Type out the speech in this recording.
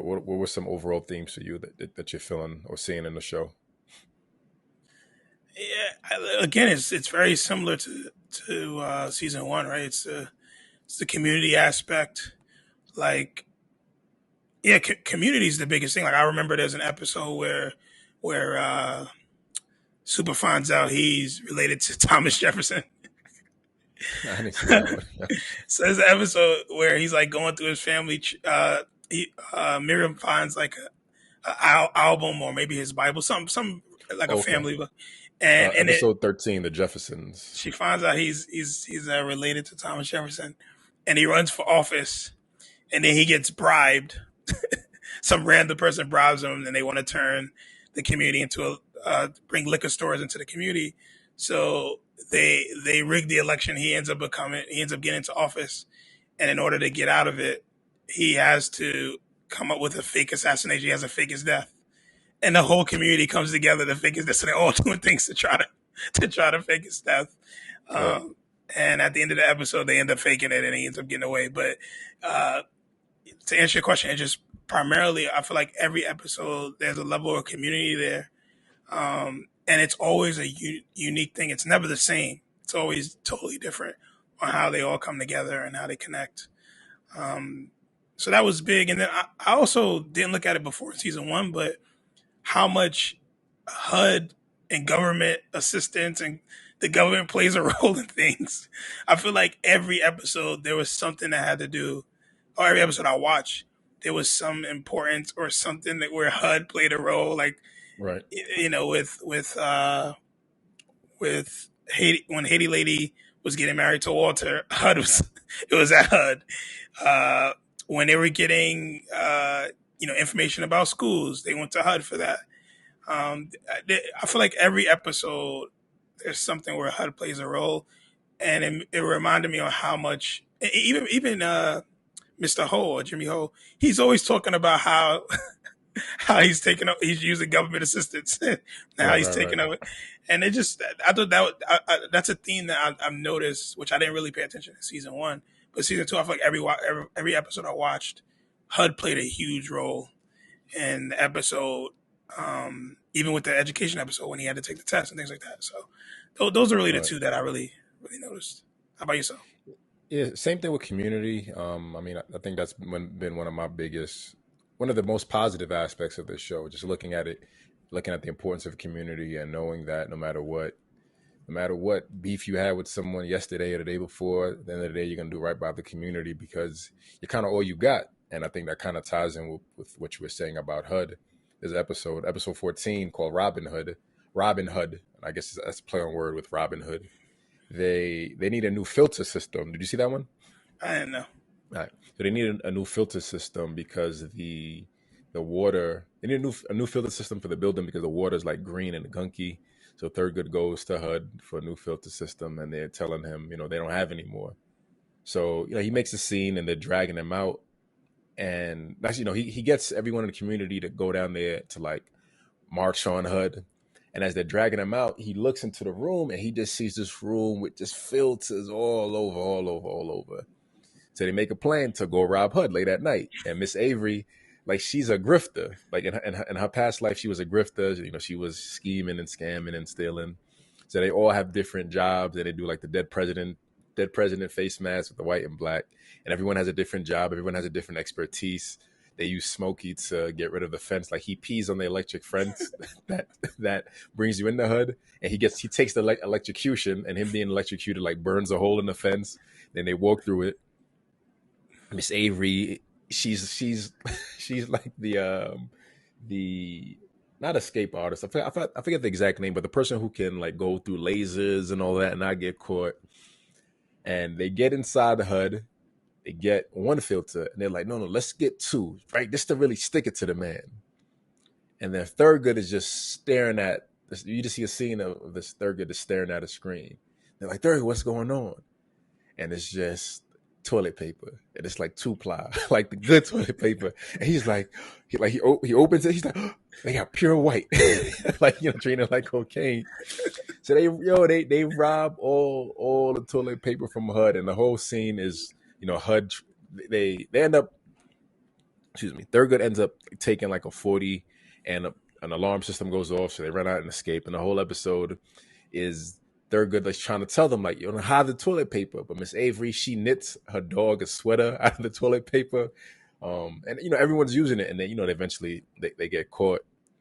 what were some overall themes for you that you're feeling or seeing in the show? Yeah, again, it's very similar to season one, right? It's the community aspect. Like, yeah, community is the biggest thing. Like, I remember there's an episode where Super finds out he's related to Thomas Jefferson. I didn't see that one. So there's an episode where he's like going through his family. Miriam finds like a album or maybe his Bible, some like a Okay. family book, and it Episode 13, the Jeffersons. she finds out he's related to Thomas Jefferson, and he runs for office, and then he gets bribed. Some random person bribes him, and they want to turn the community into bring liquor stores into the community. So they rig the election. He ends up getting into office, and in order to get out of it, he has to come up with a fake assassination. He has to fake his death, and the whole community comes together to fake his death. So they're all doing things to try to fake his death. Right. And at the end of the episode, they end up faking it, and he ends up getting away. But uh, to answer your question, it just primarily, I feel like every episode there's a level of community there, and it's always a unique thing. It's never the same. It's always totally different on how they all come together and how they connect. Um, so that was big. And then I also didn't look at it before season one, but how much HUD and government assistance and the government plays a role in things. I feel like every episode there was something that had to do, or every episode I watched, there was some importance or something that where HUD played a role. Like, Right. you know, with Haiti, when Haiti lady was getting married to Walter, HUD was it was at HUD. When they were getting information about schools, they went to HUD for that. I feel like every episode there's something where HUD plays a role, and it reminded me of how much even Mr. Ho or Jimmy Ho, he's always talking about how how he's using government assistance and how Right. he's Right. taking Right. over, and it just I thought that's a theme that I've noticed, which I didn't really pay attention to season one, but season two I feel like every episode I watched, HUD played a huge role in the episode, even with the education episode when he had to take the test and things like that. So those are really the Right. two that I really noticed. How about yourself? Yeah. Same thing with Community. I mean, I think that's been one of the most positive aspects of this show. Just looking at the importance of community and knowing that no matter what beef you had with someone yesterday or the day before, at the end of the day, you're gonna do right by the community because you're kind of all you got. And I think that kind of ties in with what you were saying about HUD. There's an episode 14 called Robin Hood. Robin Hood. I guess that's a play on word with Robin Hood. They need a new filter system. Did you see that one? I didn't know. All right. So they need a new filter system because the water they need a new filter system for the building because the water is like green and gunky. So Thurgood goes to HUD for a new filter system, and they're telling him, they don't have any more. So he makes a scene, and they're dragging him out, and that's he gets everyone in the community to go down there to like march on HUD. And as they're dragging him out, he looks into the room and he just sees this room with just filters all over, all over, all over. So they make a plan to go rob HUD late at night. And Miss Avery, like she's a grifter. Like in her past life, she was a grifter. She was scheming and scamming and stealing. So they all have different jobs, and they do like the dead president face mask with the white and black. And everyone has a different job. Everyone has a different expertise. They use Smokey to get rid of the fence. Like he pees on the electric fence that brings you in the HUD, and he takes the electrocution, and him being electrocuted like burns a hole in the fence. Then they walk through it. Miss Avery, she's like the not escape artist. I forget the exact name, but the person who can like go through lasers and all that and not get caught. And they get inside the HUD. They get one filter, and they're like, no, let's get two, right? Just to really stick it to the man. And then Thurgood is just staring at this. You just see a scene of this Thurgood just staring at a screen. They're like, Thurgood, what's going on? And it's just toilet paper, and it's like 2-ply, like the good toilet paper. And he's like, he opens it. He's like, oh, they got pure white, like treating it like cocaine. So they rob all the toilet paper from HUD, and the whole scene is HUD. They end up excuse me, Thurgood ends up taking like a 40, and an alarm system goes off, so they run out and escape. And the whole episode is Thurgood like trying to tell them like, you know, hide the toilet paper, but Miss Avery, she knits her dog a sweater out of the toilet paper. And you know, everyone's using it, and then, you know, eventually they get caught.